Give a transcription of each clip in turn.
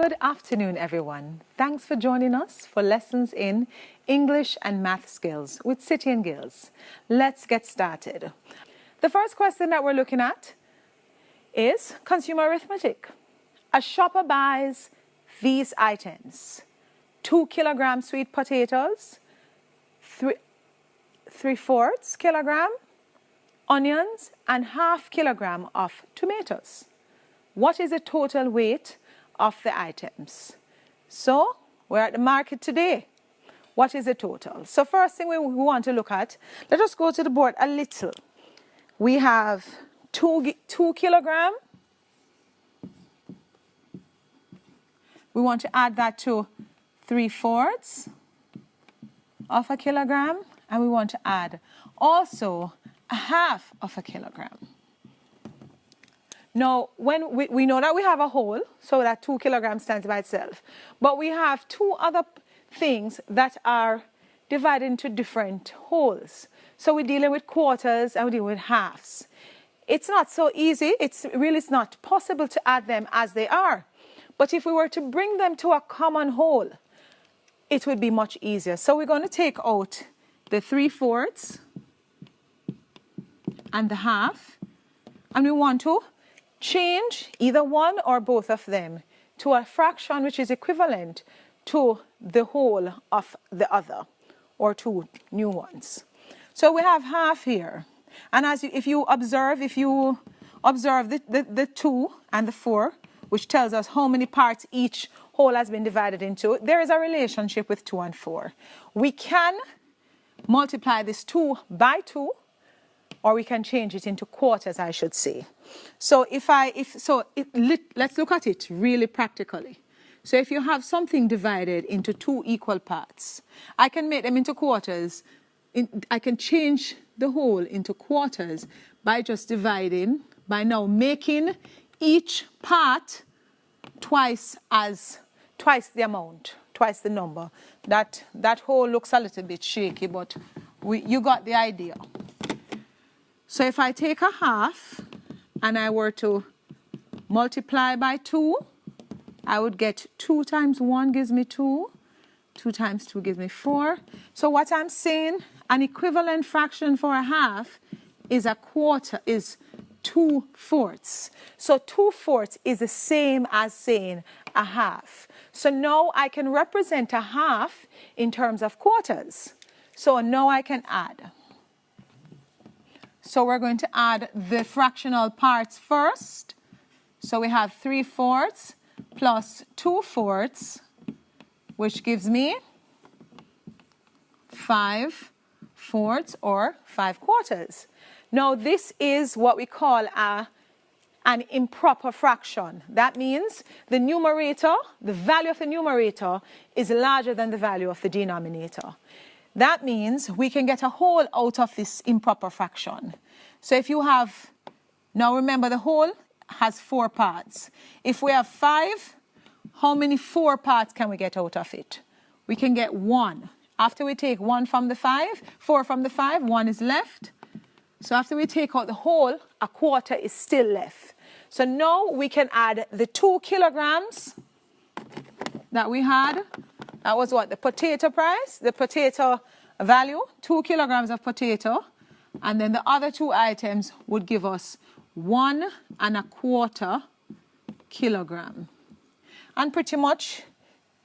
Good afternoon, everyone. Thanks for joining us for lessons in English and math skills with City and Gills. Let's get started. The first question that we're looking at is consumer arithmetic. A shopper buys these items: 2 kilogram sweet potatoes, 3/4 kilogram onions, and 1/2 kilogram of tomatoes. What is the total weight of the items? So we're at the market today. What is the total? So first thing we want to look at, let us go to the board a little. We have 2 kilogram. We want to add that to 3/4 of a kilogram, and we want to add also 1/2 kilogram. Now, when we know that we have a whole, so that 2 kilograms stands by itself, but we have two other things that are divided into different wholes. So we're dealing with quarters and we're dealing with halves. It's not so easy. It's not possible to add them as they are. But if we were to bring them to a common whole, it would be much easier. So we're going to take out the 3/4 and the 1/2, and we want to change either one or both of them to a fraction which is equivalent to the whole of the other, or two new ones. So we have 1/2 here, and if you observe the 2 and the 4, which tells us how many parts each whole has been divided into, there is a relationship with 2 and 4. We can multiply this 2 by 2, or we can change it into quarters, I should say. So let's look at it really practically. So if you have something divided into 2 equal parts, I can make them into quarters. I can change the whole into quarters by just dividing, by now making each part twice the amount, twice the number. That whole looks a little bit shaky, but you got the idea. So if I take a 1/2 and I were to multiply by 2, I would get 2 times 1 gives me 2. 2 times 2 gives me 4. So what I'm saying, an equivalent fraction for a 1/2 is a quarter, is 2/4. So 2/4 is the same as saying a 1/2. So now I can represent a 1/2 in terms of quarters. So now I can add. So we're going to add the fractional parts first. So we have 3/4 plus 2/4, which gives me 5/4 or 5/4. Now this is what we call an improper fraction. That means the numerator, the value of the numerator, is larger than the value of the denominator. That means we can get a whole out of this improper fraction. So if you have, now remember the whole has 4 parts. If we have 5, how many 4 parts can we get out of it? We can get 1. After we take 4 from the 5, 1 is left. So after we take out the whole, a quarter is still left. So now we can add the 2 kilograms that we had. That was what? The potato price, the potato value, 2 kilograms of potato. And then the other 2 items would give us 1 1/4 kilogram. And pretty much,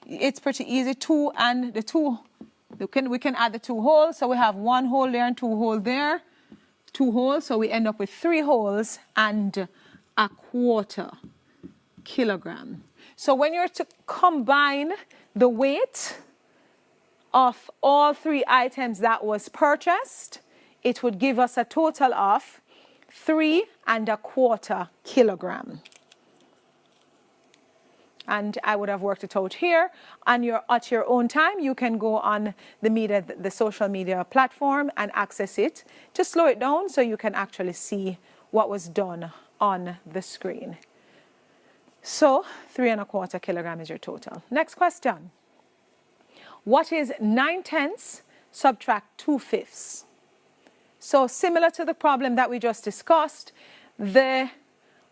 it's pretty easy. 2 and the 2, we can add the 2 wholes. So we have 1 whole there and 2 whole there. 2 wholes, so we end up with 3 wholes and 1/4 kilogram. So when you're to combine the weight of all 3 items that was purchased, it would give us a total of 3 1/4 kilogram. And I would have worked it out here. And at your own time, you can go on the social media platform and access it to slow it down so you can actually see what was done on the screen. So 3 1/4 kilogram is your total. Next question. What is 9/10 subtract 2/5? So similar to the problem that we just discussed, the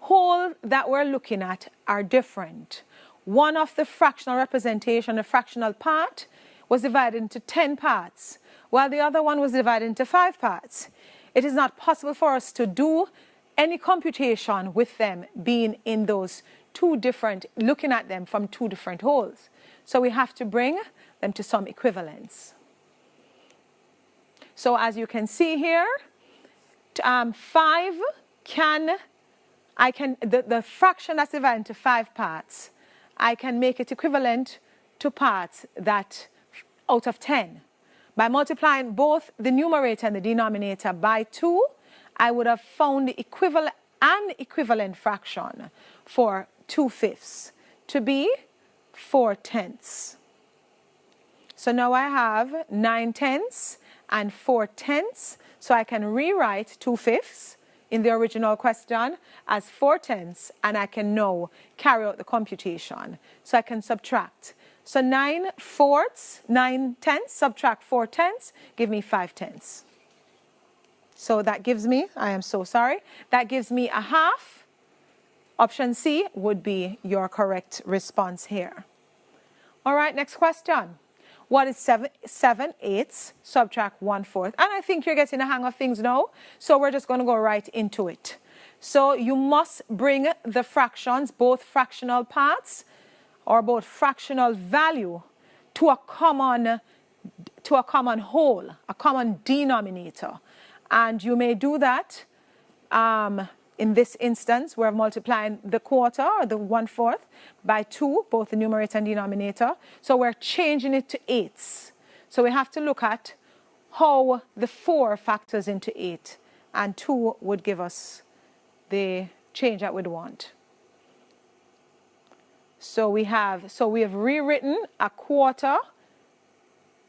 whole that we're looking at are different. one of the fractional representation, the fractional part, was divided into 10 parts, while the other one was divided into 5 parts. It is not possible for us to do any computation with them being in those two different, looking at them from two different wholes. So we have to bring them to some equivalence. So as you can see here, 5 the fraction that's divided into 5 parts, I can make it equivalent to parts that out of 10. By multiplying both the numerator and the denominator by 2, I would have found the equivalent fraction for 2/5 to be 4/10. So now I have 9/10 and 4/10. So I can rewrite 2/5 in the original question as 4/10, and I can now carry out the computation. So I can subtract. So 9/10 subtract 4/10 give me 5/10. So that gives me, I am so sorry, that gives me a half. Option C would be your correct response here. All right, next question. What is 7/8 subtract 1/4? And I think you're getting the hang of things now, so we're just going to go right into it. So you must bring the fractions, both fractional parts or both fractional value, to a common whole, a common denominator. And you may do that in this instance, we're multiplying the quarter or the 1/4 by 2, both the numerator and denominator. So we're changing it to 8s. So we have to look at how the 4 factors into 8, and 2 would give us the change that we'd want. So we have rewritten a quarter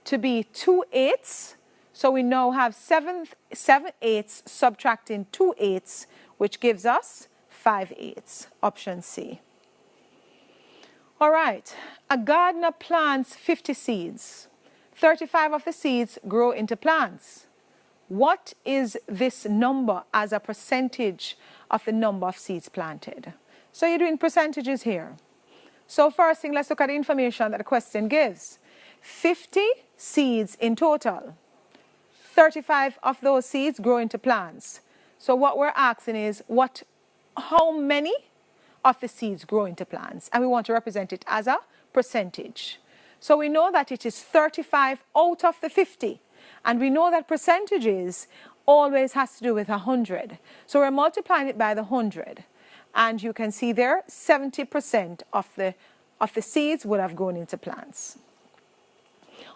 to be 2/8. So we now have 7/8 subtracting 2/8, which gives us 5/8, option C. All right, a gardener plants 50 seeds. 35 of the seeds grow into plants. What is this number as a percentage of the number of seeds planted? So you're doing percentages here. So first thing, let's look at the information that the question gives. 50 seeds in total. 35 of those seeds grow into plants. So what we're asking is how many of the seeds grow into plants? And we want to represent it as a percentage. So we know that it is 35 out of the 50. And we know that percentages always has to do with 100. So we're multiplying it by the 100. And you can see there, 70% of the seeds would have grown into plants.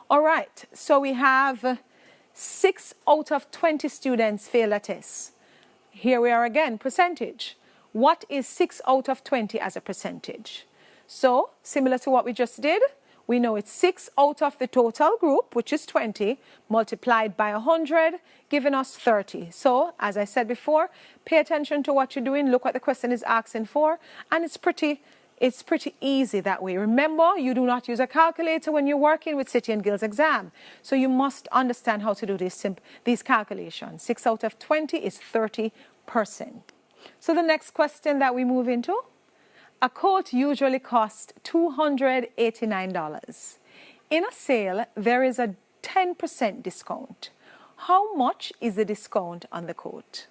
All right, so we have 6 out of 20 students fail a test. Here we are again, percentage. What is 6 out of 20 as a percentage? So, similar to what we just did, we know it's 6 out of the total group, which is 20, multiplied by 100, giving us 30. So, as I said before, pay attention to what you're doing, look what the question is asking for, and it's pretty easy that way. Remember, you do not use a calculator when you're working with City and Guilds exam. So you must understand how to do these calculations. 6 out of 20 is 30%. So the next question that we move into, a coat usually costs $289. In a sale, there is a 10% discount. How much is the discount on the coat?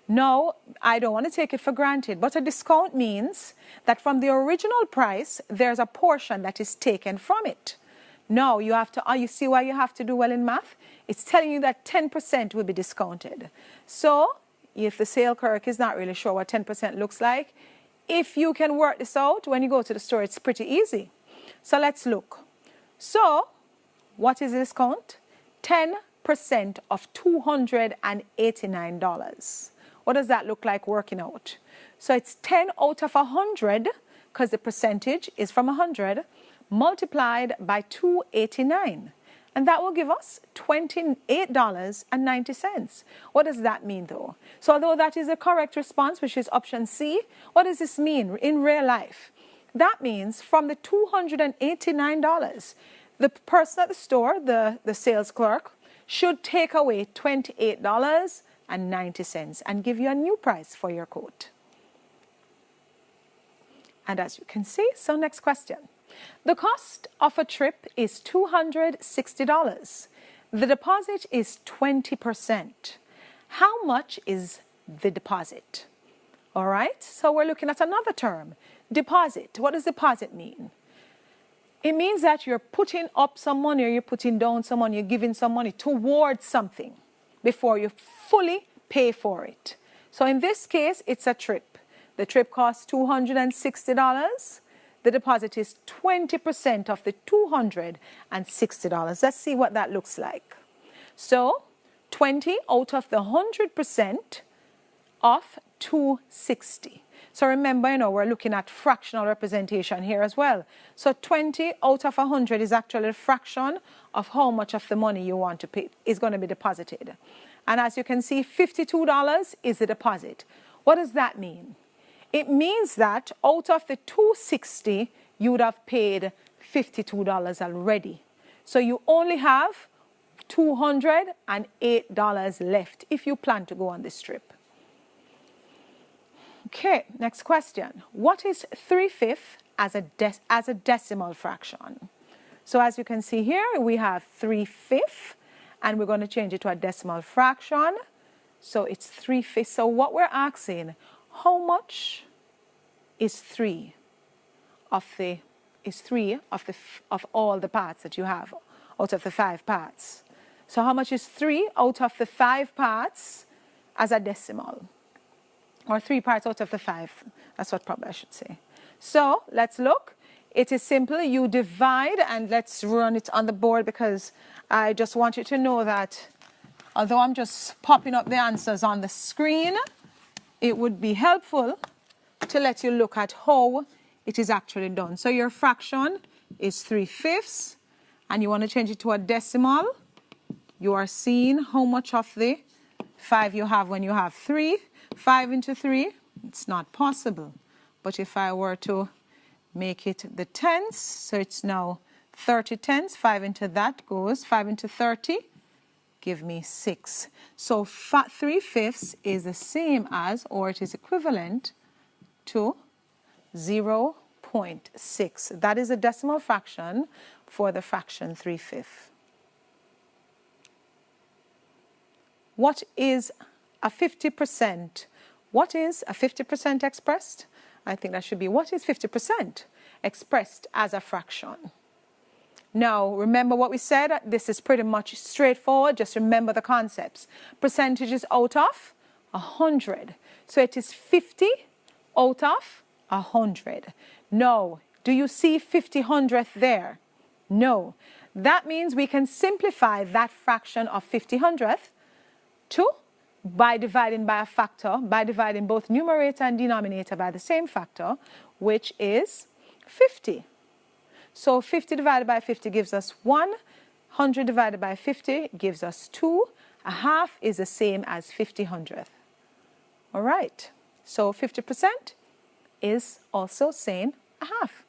Now, I don't want to take it for granted, but a discount means that from the original price, there's a portion that is taken from it. Now, you see why you have to do well in math? It's telling you that 10% will be discounted. So, if the sale clerk is not really sure what 10% looks like, if you can work this out, when you go to the store, it's pretty easy. So, let's look. So, what is the discount? 10% of $289. What does that look like working out? So it's 10 out of 100, because the percentage is from 100, multiplied by 289. And that will give us $28.90. What does that mean, though? So although that is the correct response, which is option C, what does this mean in real life? That means from the $289, the person at the store, the sales clerk, should take away $28.90 and give you a new price for your coat. And as you can see, so next question. The cost of a trip is $260. The deposit is 20%. How much is the deposit? All right, so we're looking at another term, deposit. What does deposit mean? It means that you're putting up some money or you're putting down some money, you're giving some money towards something before you fully pay for it. So in this case, it's a trip. The trip costs $260. The deposit is 20% of the $260. Let's see what that looks like. So 20 out of the 100% of 260. So remember, we're looking at fractional representation here as well. So 20 out of 100 is actually a fraction of how much of the money you want to pay is going to be deposited. And as you can see, $52 is the deposit. What does that mean? It means that out of the 260, you would have paid $52 already. So you only have $208 left if you plan to go on this trip. Okay, next question. What is 3/5 as a decimal fraction? So as you can see here, we have 3/5, and we're going to change it to a decimal fraction. So it's 3/5. So what we're asking, how much is 3 of all the parts that you have out of the 5 parts? So how much is 3 out of the 5 parts as a decimal? Or 3 parts out of the 5. That's what probably I should say. So let's look. It is simple. You divide, and let's run it on the board because I just want you to know that although I'm just popping up the answers on the screen, it would be helpful to let you look at how it is actually done. So your fraction is 3/5, and you want to change it to a decimal. You are seeing how much of the 5 you have when you have 3. 5 into 3, it's not possible. But if I were to make it the tenths, so it's now 30 tenths, 5 into that goes, 5 into 30, give me 6. So 3/5 is the same as, or it is equivalent to 0.6. That is a decimal fraction for the fraction 3/5. What is a 50%? What is a 50% expressed? I think that should be, what is 50% expressed as a fraction? Now, remember what we said? This is pretty much straightforward. Just remember the concepts. Percentages out of 100. So it is 50 out of 100. No. Do you see 50/100th there? No. That means we can simplify that fraction of 50/100th to by dividing by a factor, by dividing both numerator and denominator by the same factor, which is 50. So 50 divided by 50 gives us 1. 100 divided by 50 gives us 2. A half is the same as 50/100th. All right. So 50% is also saying a half.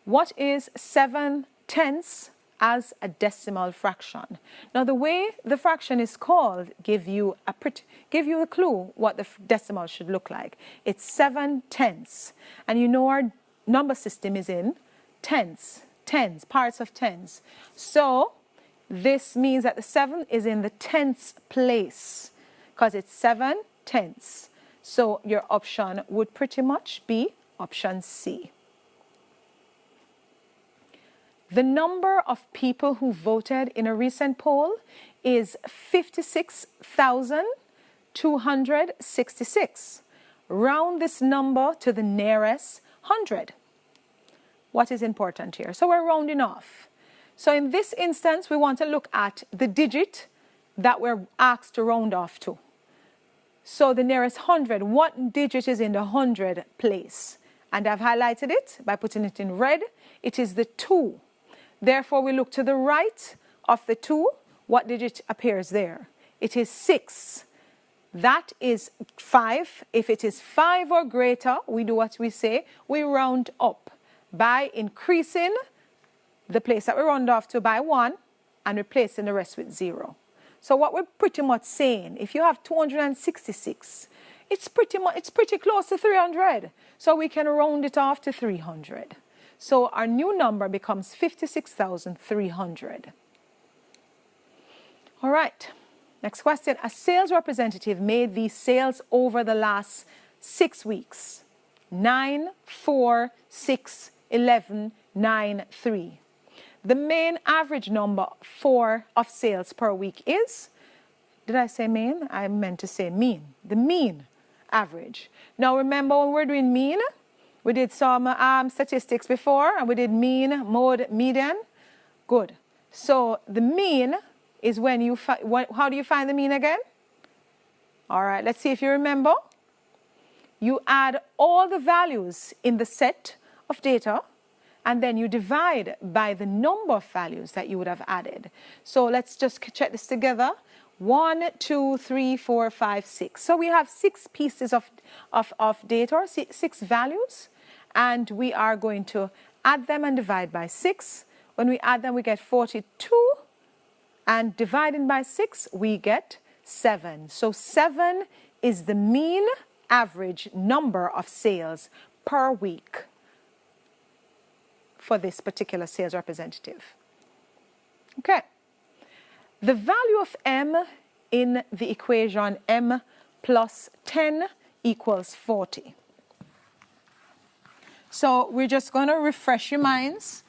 What is 7/10 as a decimal fraction? Now the way the fraction is called give you a clue what the decimal should look like. It's 7/10, and you know our number system is in tens, parts of tens. So this means that the 7 is in the tenths place because it's 7/10. So your option would pretty much be option C. The number of people who voted in a recent poll is 56,266. Round this number to the nearest 100. What is important here? So we're rounding off. So in this instance, we want to look at the digit that we're asked to round off to. So the nearest 100, what digit is in the 100 place? And I've highlighted it by putting it in red. It is the 2. Therefore, we look to the right of the 2. What digit appears there? It is 6. That is 5. If it is 5 or greater, we do what we say. We round up by increasing the place that we round off to by 1 and replacing the rest with 0. So what we're pretty much saying, if you have 266, it's pretty close to 300. So we can round it off to 300. So our new number becomes 56,300. All right. Next question. A sales representative made these sales over the last 6 weeks. 9, 4, 6, 11, 9, 3. The main average number of sales per week is, did I say main? I meant to say mean. The mean average. Now remember when we're doing mean, we did some statistics before, and we did mean, mode, median. Good. So the mean is when you, how do you find the mean again? All right, let's see if you remember. You add all the values in the set of data, and then you divide by the number of values that you would have added. So let's just check this together. 1, 2, 3, 4, 5, 6. So we have 6 pieces of data, or 6 values, and we are going to add them and divide by 6. When we add them, we get 42, and dividing by 6, we get 7. So 7 is the mean average number of sales per week for this particular sales representative. Okay. The value of m in the equation m plus 10 equals 40. So we're just going to refresh your minds,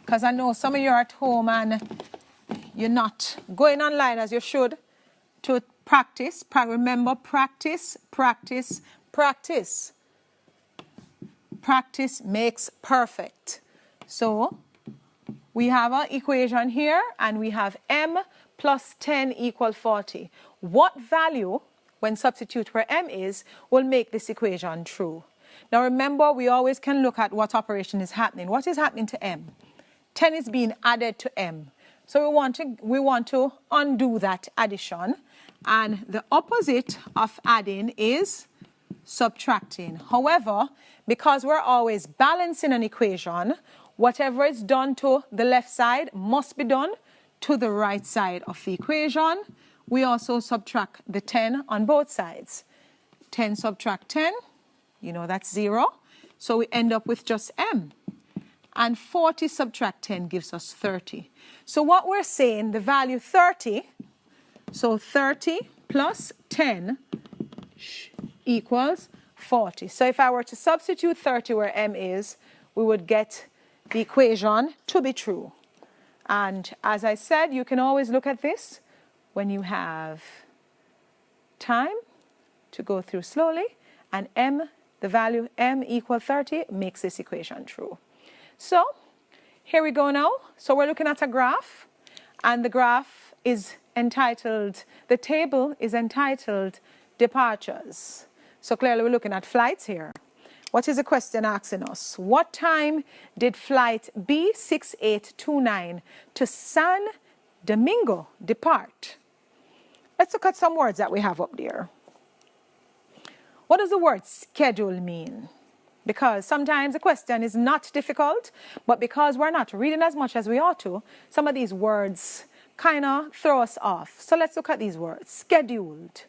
because I know some of you are at home and you're not going online as you should to practice. Remember, practice, practice, practice. Practice makes perfect. So we have our equation here, and we have m plus 10 equals 40. What value, when substitute where m is, will make this equation true? Now remember, we always can look at what operation is happening. What is happening to m? 10 is being added to m. So we want to undo that addition. And the opposite of adding is subtracting. However, because we're always balancing an equation, whatever is done to the left side must be done to the right side of the equation. We also subtract the 10 on both sides. 10 subtract 10, you know that's 0. So we end up with just m. And 40 subtract 10 gives us 30. So what we're saying, the value 30, so 30 plus 10 equals 40. So if I were to substitute 30 where m is, we would get the equation to be true. And as I said, you can always look at this when you have time to go through slowly, and m, the value m equals 30 makes this equation true. So here we go now. So we're looking at a graph, and the graph is entitled, the table is entitled departures. So clearly we're looking at flights here. What is the question asking us? What time did flight B6829 to San Domingo depart? Let's look at some words that we have up there. What does the word schedule mean? Because sometimes the question is not difficult, but because we're not reading as much as we ought to, some of these words kind of throw us off. So let's look at these words. Scheduled.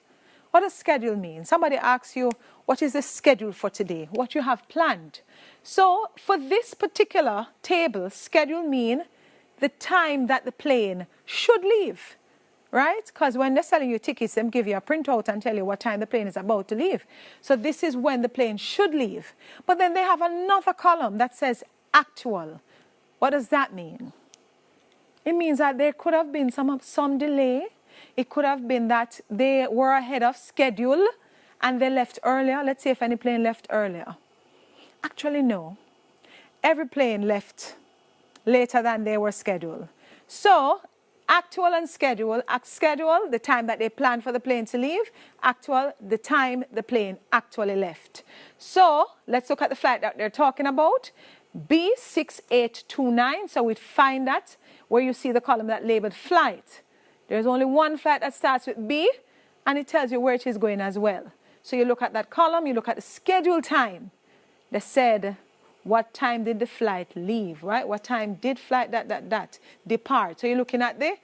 What does schedule mean? Somebody asks you, what is the schedule for today? What you have planned. So for this particular table, schedule mean the time that the plane should leave, right? Because when they're selling you tickets, they give you a printout and tell you what time the plane is about to leave. So this is when the plane should leave. But then they have another column that says actual. What does that mean? It means that there could have been some delay. It could have been that they were ahead of schedule and they left earlier. Let's see if any plane left earlier. Actually, no. Every plane left later than they were scheduled. So, actual and schedule. Schedule, the time that they planned for the plane to leave. Actual, the time the plane actually left. So, let's look at the flight that they're talking about. B6829. So, we'd find that where you see the column that labeled flight. There's only one flight that starts with B, and it tells you where it is going as well. So you look at that column, you look at the scheduled time. They said, what time did the flight leave, right? What time did flight depart? So you're looking at the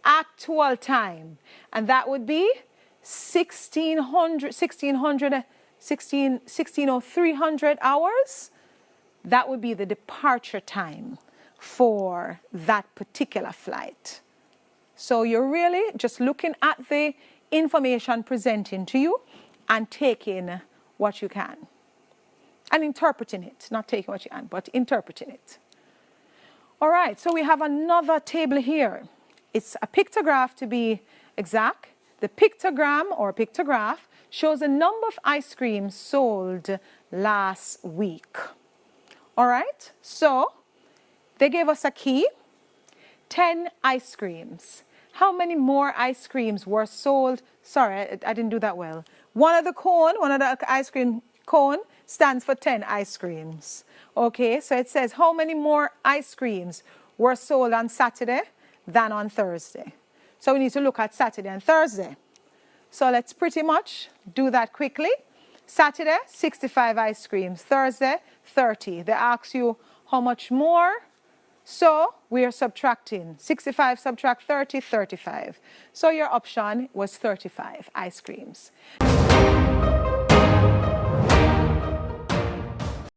actual time. And that would be 300 hours, that would be the departure time for that particular flight. So you're really just looking at the information presenting to you and taking what you can. And interpreting it, not taking what you can, but interpreting it. All right, so we have another table here. It's a pictograph to be exact. The pictogram or pictograph shows the number of ice creams sold last week. All right, so they gave us a key, 10 ice creams. How many more ice creams were sold? Sorry, I didn't do that well. One of the ice cream cone stands for 10 ice creams. Okay, so it says how many more ice creams were sold on Saturday than on Thursday. So we need to look at Saturday and Thursday. So let's pretty much do that quickly. Saturday, 65 ice creams. Thursday, 30. They ask you how much more. So we are subtracting. 65 subtract 30, 35. So your option was 35 ice creams.